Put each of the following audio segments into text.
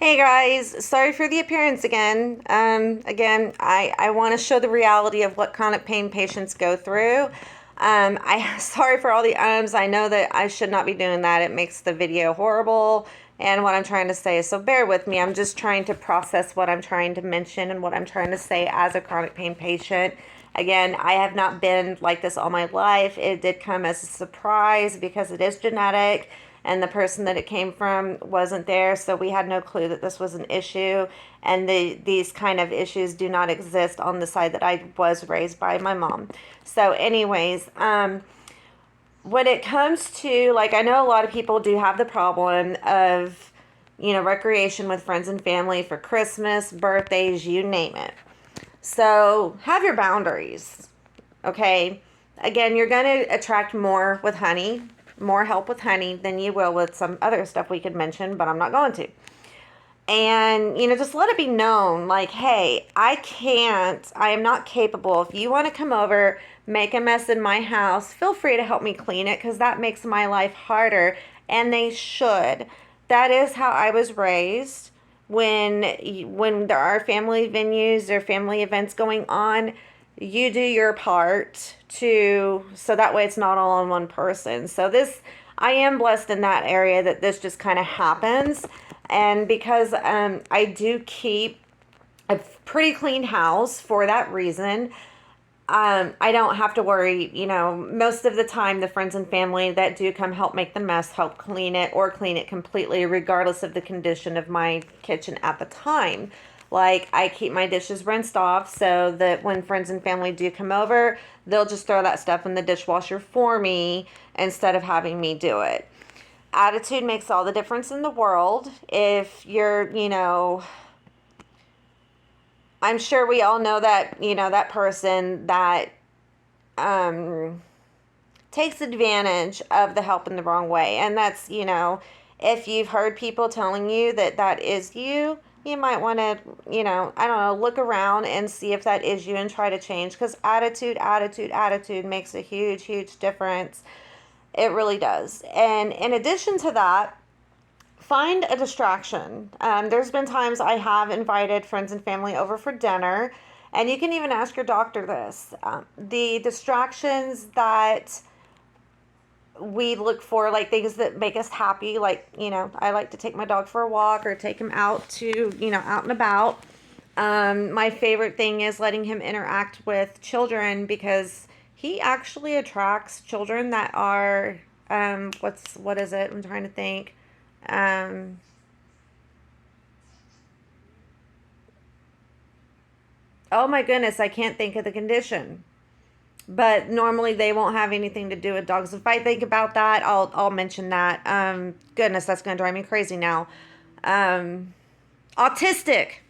Hey guys, sorry for the appearance again. I want to show the reality of what chronic pain patients go through. Sorry for all the ums. I know that I should not be doing that. It makes the video horrible and what I'm trying to say. So bear with me. I'm just trying to process what I'm trying to mention and what I'm trying to say as a chronic pain patient. Again, I have not been like this all my life. It did come as a surprise because it is genetic and the person that it came from wasn't there, so we had no clue that this was an issue. And these kind of issues do not exist on the side that I was raised by my mom. So anyways, when it comes to, like, I know a lot of people do have the problem of, recreation with friends and family for Christmas, birthdays, you name it. So have your boundaries, okay? Again, you're going to attract more with honey, more help with honey than you will with some other stuff we could mention, but I'm not going to. And, just let it be known, like, hey, I am not capable. If you want to come over, make a mess in my house, feel free to help me clean it because that makes my life harder. And they should. That is how I was raised. When there are family venues or family events going on, you do your part so that way it's not all on one person. So I am blessed in that area that this just kind of happens. And because I do keep a pretty clean house for that reason, I don't have to worry. Most of the time, the friends and family that do come help make the mess, help clean it or clean it completely, regardless of the condition of my kitchen at the time. Like, I keep my dishes rinsed off so that when friends and family do come over, they'll just throw that stuff in the dishwasher for me instead of having me do it. Attitude makes all the difference in the world. If you're, I'm sure we all know that, that person that takes advantage of the help in the wrong way. And that's, if you've heard people telling you that that is you, you might want to, I don't know, look around and see if that is you and try to change, because attitude makes a huge, huge difference. It really does. And in addition to that, find a distraction. There's been times I have invited friends and family over for dinner, and you can even ask your doctor this. The distractions that we look for, like things that make us happy, like, I like to take my dog for a walk or take him out to, out and about. My favorite thing is letting him interact with children, because he actually attracts children that are, what is it? I'm trying to think. Um, oh my goodness, I can't think of the condition. But normally they won't have anything to do with dogs. If I think about that, I'll mention that. Goodness, that's gonna drive me crazy now. Um, autistic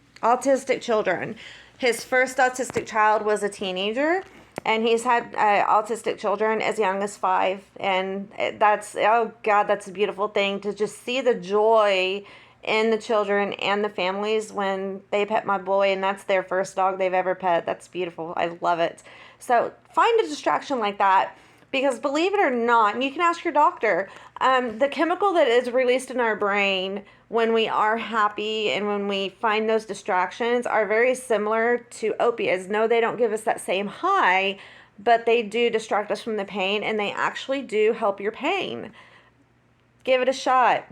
children. His first autistic child was a teenager, and he's had autistic children as young as 5. And that's, oh God, that's a beautiful thing to just see the joy in the children and the families when they pet my boy, and that's their first dog they've ever pet. That's beautiful. I love it. So find a distraction like that, because believe it or not, and you can ask your doctor, the chemical that is released in our brain when we are happy and when we find those distractions are very similar to opiates. No, they don't give us that same high, but they do distract us from the pain, and they actually do help your pain. Give it a shot.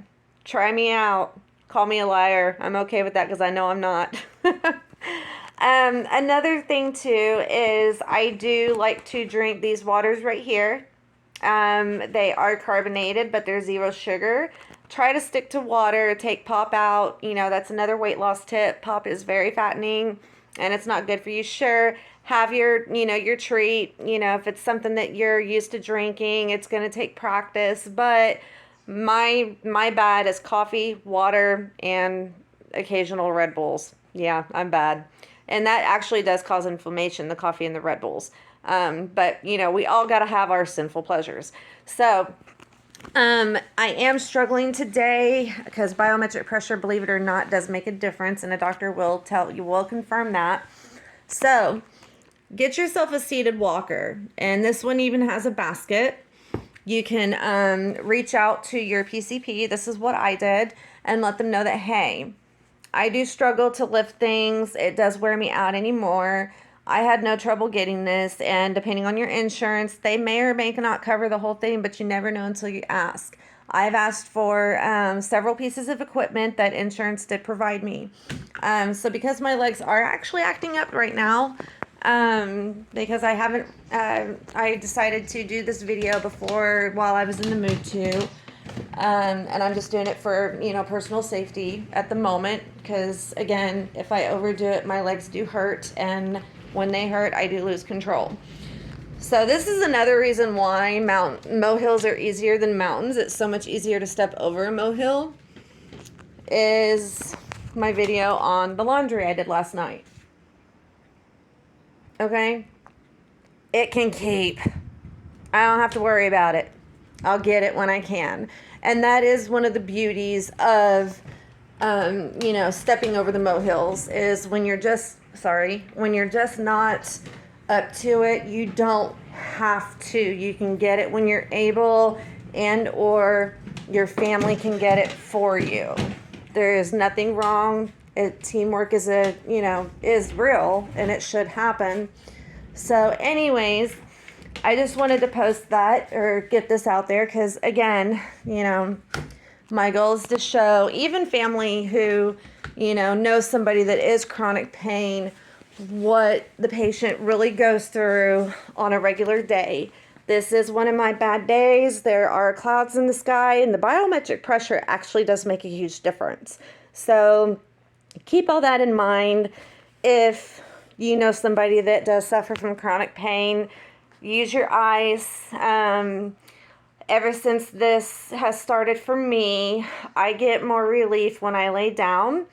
Try me out. Call me a liar. I'm okay with that because I know I'm not. Another thing too is I do like to drink these waters right here. They are carbonated, but they're 0 sugar. Try to stick to water. Take pop out. That's another weight loss tip. Pop is very fattening, and it's not good for you. Sure, have your treat. If it's something that you're used to drinking, it's going to take practice. But my bad is coffee, water, and occasional Red Bulls. Yeah, I'm bad. And that actually does cause inflammation, the coffee and the Red Bulls. But, we all got to have our sinful pleasures. So, I am struggling today because biometric pressure, believe it or not, does make a difference. And a doctor will confirm that. So, get yourself a seated walker. And this one even has a basket. You can reach out to your PCP. This is what I did, and let them know that, hey, I do struggle to lift things. It does wear me out anymore. I had no trouble getting this, and depending on your insurance, they may or may not cover the whole thing, but you never know until you ask. I've asked for several pieces of equipment that insurance did provide me. So because my legs are actually acting up right now, because I haven't, I decided to do this video before while I was in the mood to. And I'm just doing it for, personal safety at the moment, because again, if I overdo it, my legs do hurt, and when they hurt, I do lose control. So this is another reason why molehills are easier than mountains. It's so much easier to step over a molehill. Is my video on the laundry I did last night. Okay? It can keep. I don't have to worry about it. I'll get it when I can. And that is one of the beauties of, stepping over the molehills, is when you're just not up to it, you don't have to. You can get it when you're able, and or your family can get it for you. There is nothing wrong. Teamwork is real, and it should happen. So anyways, I just wanted to post that or get this out there because, again, my goal is to show even family who, knows somebody that is chronic pain, what the patient really goes through on a regular day. This is one of my bad days. There are clouds in the sky, and the biometric pressure actually does make a huge difference. So keep all that in mind. If you know somebody that does suffer from chronic pain, use your ice. Ever since this has started for me, I get more relief when I lay down,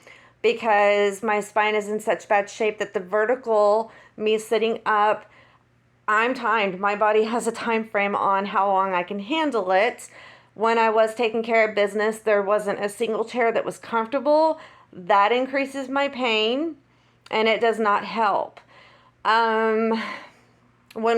because my spine is in such bad shape that the vertical, me sitting up, I'm timed. My body has a time frame on how long I can handle it. When I was taking care of business, there wasn't a single chair that was comfortable. That increases my pain, and it does not help. When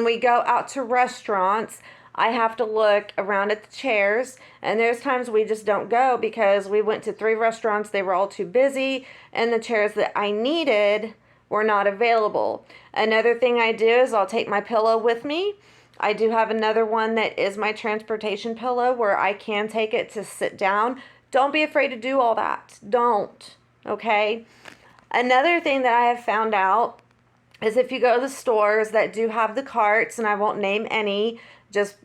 we go out to restaurants, I have to look around at the chairs, and there's times we just don't go because we went to 3 restaurants, they were all too busy, and the chairs that I needed were not available. Another thing I do is I'll take my pillow with me. I do have another one that is my transportation pillow where I can take it to sit down. Don't be afraid to do all that. Don't, okay? Another thing that I have found out is if you go to the stores that do have the carts, and I won't name any, just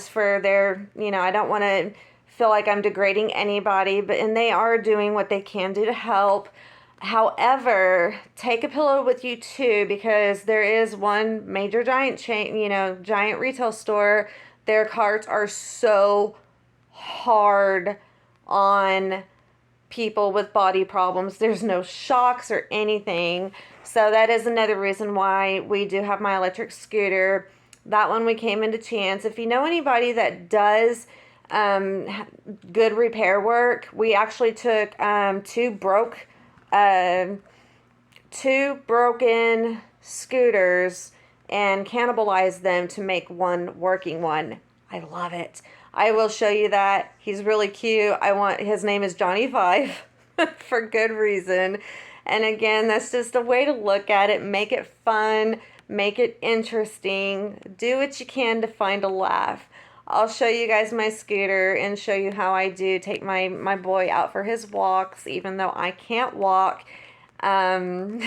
for their, I don't want to feel like I'm degrading anybody, and they are doing what they can do to help. However, take a pillow with you too, because there is one major giant chain, giant retail store. Their carts are so hard on people with body problems. There's no shocks or anything. So that is another reason why we do have my electric scooter. That one we came into chance. If you know anybody that does good repair work, we actually took two broken scooters and cannibalized them to make one working one. I love it. I will show you that. He's really cute. His name is Johnny 5 for good reason. And again, that's just a way to look at it, make it fun, make it interesting, do what you can to find a laugh. I'll show you guys my scooter and show you how I do take my boy out for his walks, even though I can't walk. And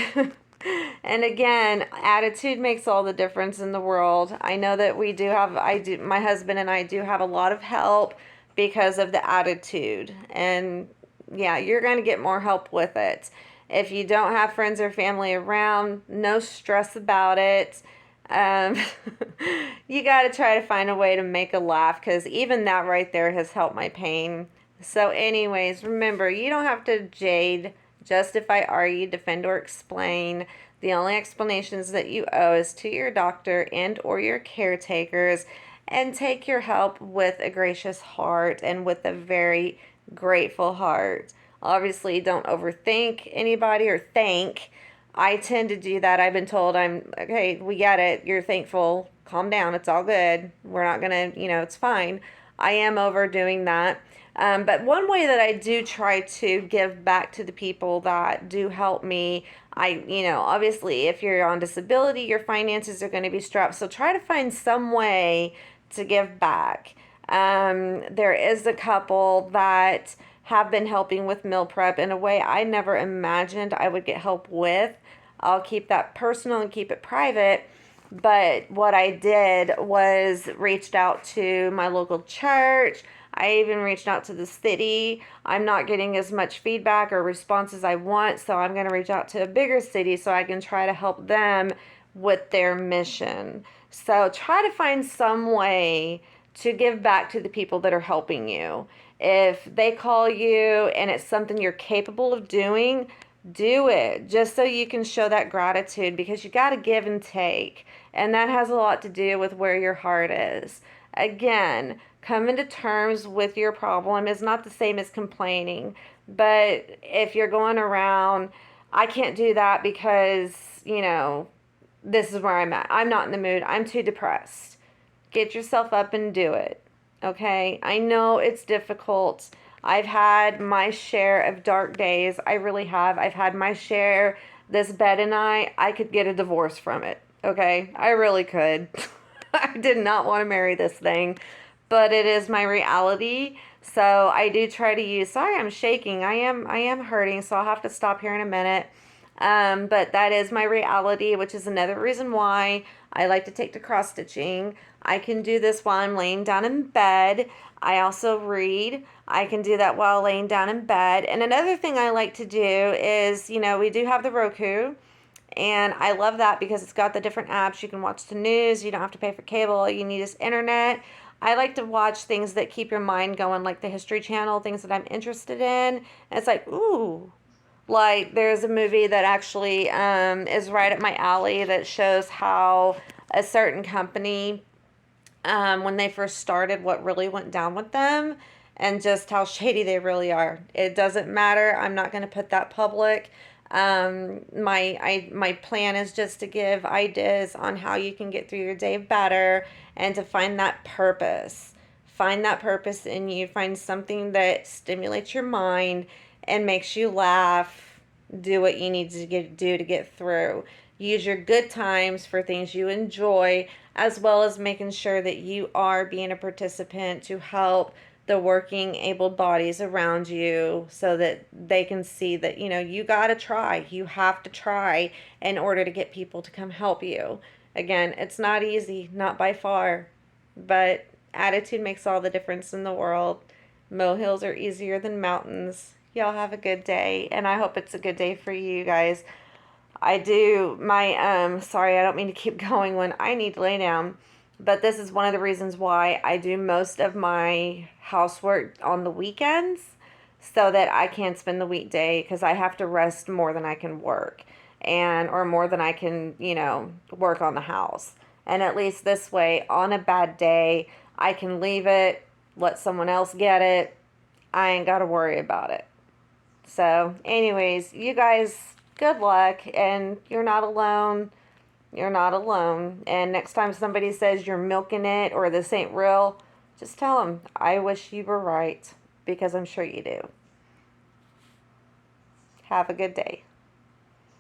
again, attitude makes all the difference in the world. I know that my husband and I do have a lot of help because of the attitude. And yeah, you're going to get more help with it. If you don't have friends or family around, no stress about it. You got to try to find a way to make a laugh, because even that right there has helped my pain. So anyways, remember, you don't have to JADE, justify, argue, defend, or explain. The only explanations that you owe is to your doctor and or your caretakers, and take your help with a gracious heart and with a very grateful heart. Obviously, don't overthink anybody or thank. I tend to do that. I've been told okay, we get it. You're thankful. Calm down. It's all good. We're not going to, it's fine. I am overdoing that. But one way that I do try to give back to the people that do help me, obviously, if you're on disability, your finances are going to be strapped. So try to find some way to give back. There is a couple that have been helping with meal prep in a way I never imagined I would get help with. I'll keep that personal and keep it private. But what I did was reached out to my local church. I even reached out to the city. I'm not getting as much feedback or response as I want, so I'm going to reach out to a bigger city so I can try to help them with their mission. So try to find some way to give back to the people that are helping you. If they call you and it's something you're capable of doing, do it just so you can show that gratitude, because you got to give and take. And that has a lot to do with where your heart is. Again, coming to terms with your problem is not the same as complaining. But if you're going around, I can't do that because, this is where I'm at. I'm not in the mood. I'm too depressed. Get yourself up and do it. Okay? I know it's difficult. I've had my share of dark days. I really have. I've had my share. This bed and I could get a divorce from it. Okay? I really could. I did not want to marry this thing, but it is my reality. So I do try to use, sorry, I'm shaking. I am hurting, so I'll have to stop here in a minute. But that is my reality, which is another reason why I like to take to cross stitching. I can do this while I'm laying down in bed. I also read. I can do that while laying down in bed. And another thing I like to do is, we do have the Roku. And I love that because it's got the different apps. You can watch the news. You don't have to pay for cable. All you need is internet. I like to watch things that keep your mind going, like the History Channel, things that I'm interested in. And it's like, ooh. Like, there's a movie that actually is right up my alley that shows how a certain company, when they first started, what really went down with them and just how shady they really are. It doesn't matter. I'm not going to put that public. My plan is just to give ideas on how you can get through your day better and to find that purpose. Find that purpose in you. Find something that stimulates your mind and makes you laugh. Do what you need to do to get through. Use your good times for things you enjoy, as well as making sure that you are being a participant to help the working able bodies around you so that they can see that, you got to try. You have to try in order to get people to come help you. Again, it's not easy, not by far, but attitude makes all the difference in the world. Molehills are easier than mountains. Y'all have a good day, and I hope it's a good day for you guys. I do sorry, I don't mean to keep going when I need to lay down, but this is one of the reasons why I do most of my housework on the weekends so that I can spend the weekday, because I have to rest more than I can work or more than I can, work on the house. And at least this way, on a bad day, I can leave it, let someone else get it. I ain't got to worry about it. So, anyways, you guys, good luck, and you're not alone. You're not alone. And next time somebody says you're milking it or this ain't real, just tell them, I wish you were right, because I'm sure you do. Have a good day.